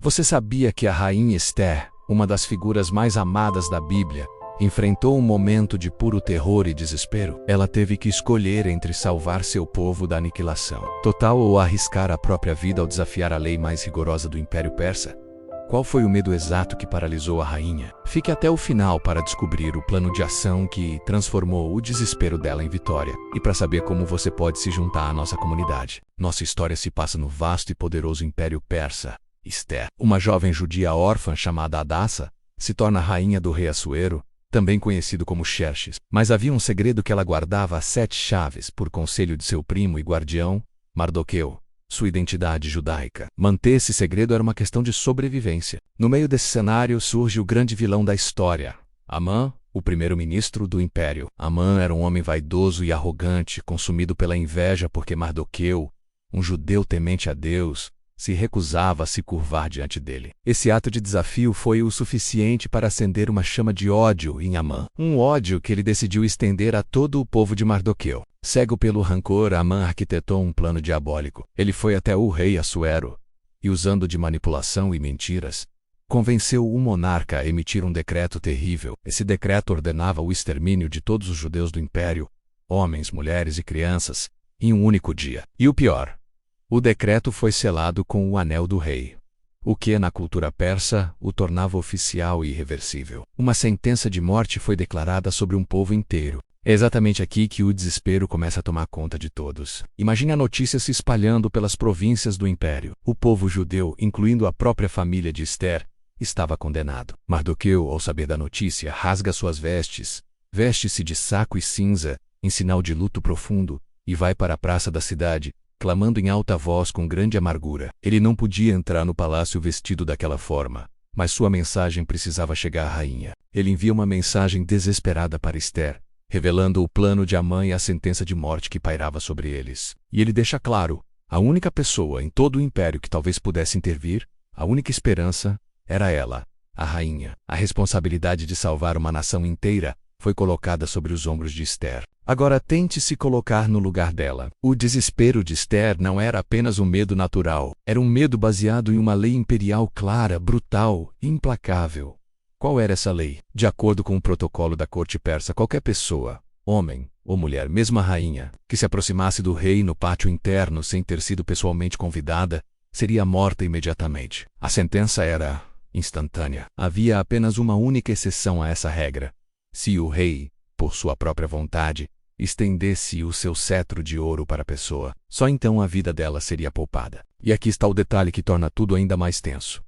Você sabia que a rainha Esther, uma das figuras mais amadas da Bíblia, enfrentou um momento de puro terror e desespero? Ela teve que escolher entre salvar seu povo da aniquilação total ou arriscar a própria vida ao desafiar a lei mais rigorosa do Império Persa. Qual foi o medo exato que paralisou a rainha? Fique até o final para descobrir o plano de ação que transformou o desespero dela em vitória. E para saber como você pode se juntar à nossa comunidade. Nossa história se passa no vasto e poderoso Império Persa. Esther, uma jovem judia órfã chamada Hadassa, se torna rainha do rei Assuero, também conhecido como Xerxes. Mas havia um segredo que ela guardava às 7 chaves por conselho de seu primo e guardião, Mardoqueu, sua identidade judaica. Manter esse segredo era uma questão de sobrevivência. No meio desse cenário surge o grande vilão da história, Amã, o primeiro-ministro do império. Amã era um homem vaidoso e arrogante, consumido pela inveja porque Mardoqueu, um judeu temente a Deus, se recusava a se curvar diante dele. Esse ato de desafio foi o suficiente para acender uma chama de ódio em Amã. Um ódio que ele decidiu estender a todo o povo de Mardoqueu. Cego pelo rancor, Amã arquitetou um plano diabólico. Ele foi até o rei Assuero e, usando de manipulação e mentiras, convenceu o monarca a emitir um decreto terrível. Esse decreto ordenava o extermínio de todos os judeus do império, homens, mulheres e crianças, em um único dia. E o pior, o decreto foi selado com o anel do rei, o que, na cultura persa, o tornava oficial e irreversível. Uma sentença de morte foi declarada sobre um povo inteiro. É exatamente aqui que o desespero começa a tomar conta de todos. Imagine a notícia se espalhando pelas províncias do império. O povo judeu, incluindo a própria família de Esther, estava condenado. Mardoqueu, ao saber da notícia, rasga suas vestes, veste-se de saco e cinza, em sinal de luto profundo, e vai para a praça da cidade, clamando em alta voz com grande amargura. Ele não podia entrar no palácio vestido daquela forma, mas sua mensagem precisava chegar à rainha. Ele envia uma mensagem desesperada para Esther, revelando o plano de Amã e a sentença de morte que pairava sobre eles. E ele deixa claro, a única pessoa em todo o império que talvez pudesse intervir, a única esperança, era ela, a rainha. A responsabilidade de salvar uma nação inteira foi colocada sobre os ombros de Esther. Agora tente se colocar no lugar dela. O desespero de Esther não era apenas um medo natural, era um medo baseado em uma lei imperial clara, brutal e implacável. Qual era essa lei? De acordo com o protocolo da corte persa, qualquer pessoa, homem ou mulher, mesmo a rainha, que se aproximasse do rei no pátio interno sem ter sido pessoalmente convidada, seria morta imediatamente. A sentença era instantânea. Havia apenas uma única exceção a essa regra. Se o rei, por sua própria vontade, estendesse o seu cetro de ouro para a pessoa, só então a vida dela seria poupada. E aqui está o detalhe que torna tudo ainda mais tenso.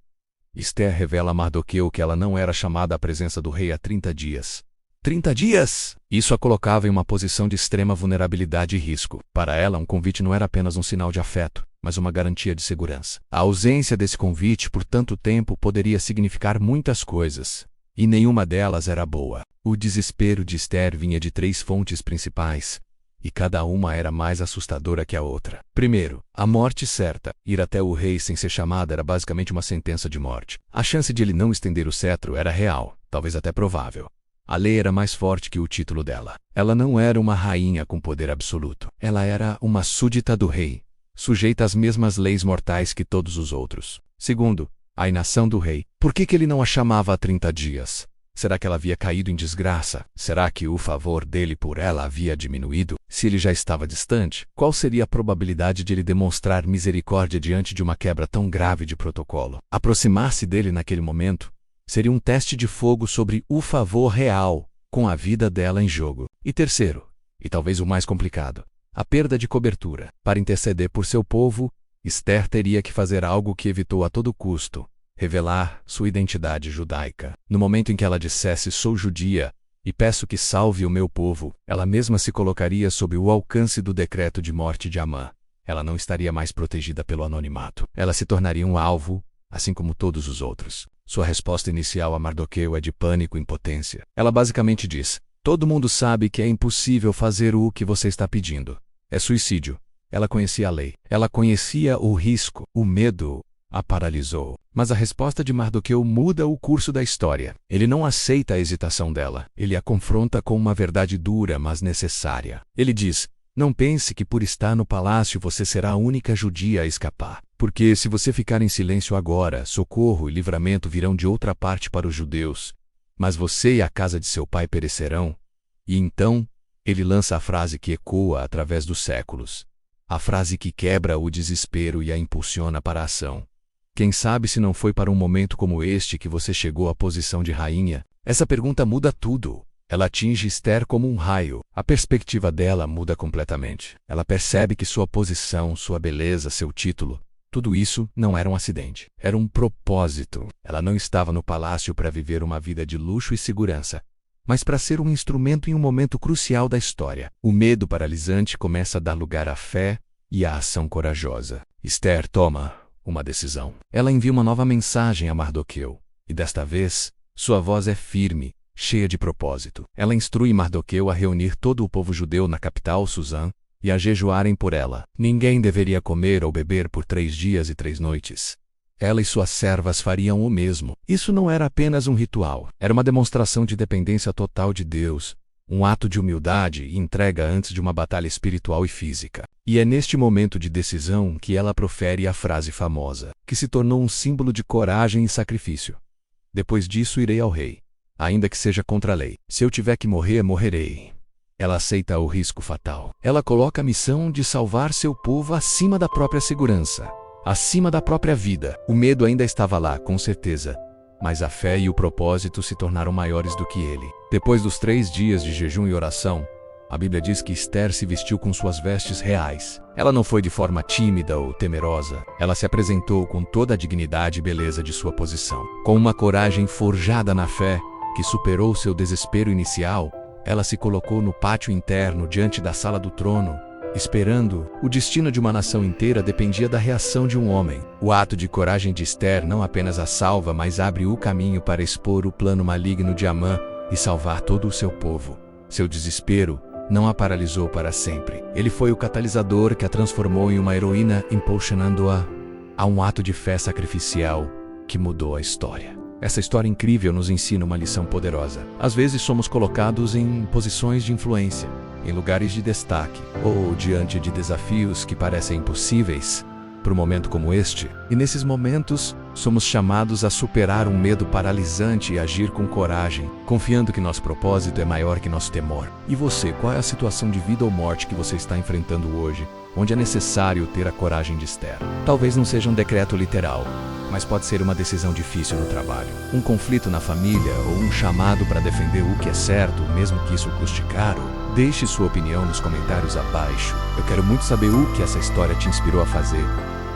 Esther revela a Mardoqueu que ela não era chamada à presença do rei há 30 dias. 30 dias! Isso a colocava em uma posição de extrema vulnerabilidade e risco. Para ela, um convite não era apenas um sinal de afeto, mas uma garantia de segurança. A ausência desse convite por tanto tempo poderia significar muitas coisas, e nenhuma delas era boa. O desespero de Esther vinha de 3 fontes principais, e cada uma era mais assustadora que a outra. Primeiro, a morte certa. Ir até o rei sem ser chamada era basicamente uma sentença de morte. A chance de ele não estender o cetro era real, talvez até provável. A lei era mais forte que o título dela. Ela não era uma rainha com poder absoluto. Ela era uma súdita do rei, sujeita às mesmas leis mortais que todos os outros. Segundo, a inação do rei. Por que ele não a chamava há 30 dias? Será que ela havia caído em desgraça? Será que o favor dele por ela havia diminuído? Se ele já estava distante, qual seria a probabilidade de ele demonstrar misericórdia diante de uma quebra tão grave de protocolo? Aproximar-se dele naquele momento seria um teste de fogo sobre o favor real, com a vida dela em jogo. E terceiro, e talvez o mais complicado, a perda de cobertura. Para interceder por seu povo, Esther teria que fazer algo que evitou a todo custo: revelar sua identidade judaica. No momento em que ela dissesse "sou judia" e peço que salve o meu povo, ela mesma se colocaria sob o alcance do decreto de morte de Amã. Ela não estaria mais protegida pelo anonimato. Ela se tornaria um alvo, assim como todos os outros. Sua resposta inicial a Mardoqueu é de pânico e impotência. Ela basicamente diz: todo mundo sabe que é impossível fazer o que você está pedindo. É suicídio. Ela conhecia a lei. Ela conhecia o risco. O medo a paralisou. Mas a resposta de Mardoqueu muda o curso da história. Ele não aceita a hesitação dela. Ele a confronta com uma verdade dura, mas necessária. Ele diz: Não pense que por estar no palácio você será a única judia a escapar. Porque se você ficar em silêncio agora, socorro e livramento virão de outra parte para os judeus. Mas você e a casa de seu pai perecerão. E então, ele lança a frase que ecoa através dos séculos. A frase que quebra o desespero e a impulsiona para a ação. Quem sabe se não foi para um momento como este que você chegou à posição de rainha? Essa pergunta muda tudo. Ela atinge Esther como um raio. A perspectiva dela muda completamente. Ela percebe que sua posição, sua beleza, seu título, tudo isso não era um acidente. Era um propósito. Ela não estava no palácio para viver uma vida de luxo e segurança, mas para ser um instrumento em um momento crucial da história. O medo paralisante começa a dar lugar à fé e à ação corajosa. Esther toma uma decisão. Ela envia uma nova mensagem a Mardoqueu. E desta vez, sua voz é firme, cheia de propósito. Ela instrui Mardoqueu a reunir todo o povo judeu na capital, Susã, e a jejuarem por ela. Ninguém deveria comer ou beber por 3 dias e 3 noites. Ela e suas servas fariam o mesmo. Isso não era apenas um ritual. Era uma demonstração de dependência total de Deus, um ato de humildade e entrega antes de uma batalha espiritual e física. E é neste momento de decisão que ela profere a frase famosa, que se tornou um símbolo de coragem e sacrifício. Depois disso irei ao rei, ainda que seja contra a lei. Se eu tiver que morrer, morrerei. Ela aceita o risco fatal. Ela coloca a missão de salvar seu povo acima da própria segurança, acima da própria vida. O medo ainda estava lá, com certeza, mas a fé e o propósito se tornaram maiores do que ele. Depois dos 3 dias de jejum e oração, a Bíblia diz que Esther se vestiu com suas vestes reais. Ela não foi de forma tímida ou temerosa. Ela se apresentou com toda a dignidade e beleza de sua posição. Com uma coragem forjada na fé, que superou seu desespero inicial, ela se colocou no pátio interno diante da sala do trono, esperando. O destino de uma nação inteira dependia da reação de um homem. O ato de coragem de Esther não apenas a salva, mas abre o caminho para expor o plano maligno de Amã e salvar todo o seu povo. Seu desespero não a paralisou para sempre. Ele foi o catalisador que a transformou em uma heroína, impulsionando-a a um ato de fé sacrificial que mudou a história. Essa história incrível nos ensina uma lição poderosa. Às vezes somos colocados em posições de influência, em lugares de destaque, ou diante de desafios que parecem impossíveis para um momento como este. E nesses momentos, somos chamados a superar um medo paralisante e agir com coragem, confiando que nosso propósito é maior que nosso temor. E você, qual é a situação de vida ou morte que você está enfrentando hoje, onde é necessário ter a coragem de Esther? Talvez não seja um decreto literal, mas pode ser uma decisão difícil no trabalho, um conflito na família ou um chamado para defender o que é certo, mesmo que isso custe caro. Deixe sua opinião nos comentários abaixo. Eu quero muito saber o que essa história te inspirou a fazer,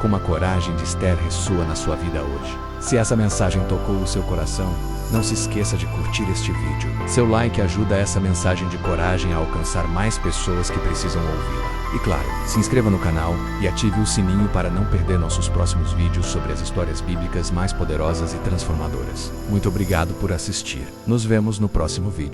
como a coragem de Esther ressoa na sua vida hoje. Se essa mensagem tocou o seu coração, não se esqueça de curtir este vídeo. Seu like ajuda essa mensagem de coragem a alcançar mais pessoas que precisam ouvi-la. E claro, se inscreva no canal e ative o sininho para não perder nossos próximos vídeos sobre as histórias bíblicas mais poderosas e transformadoras. Muito obrigado por assistir. Nos vemos no próximo vídeo.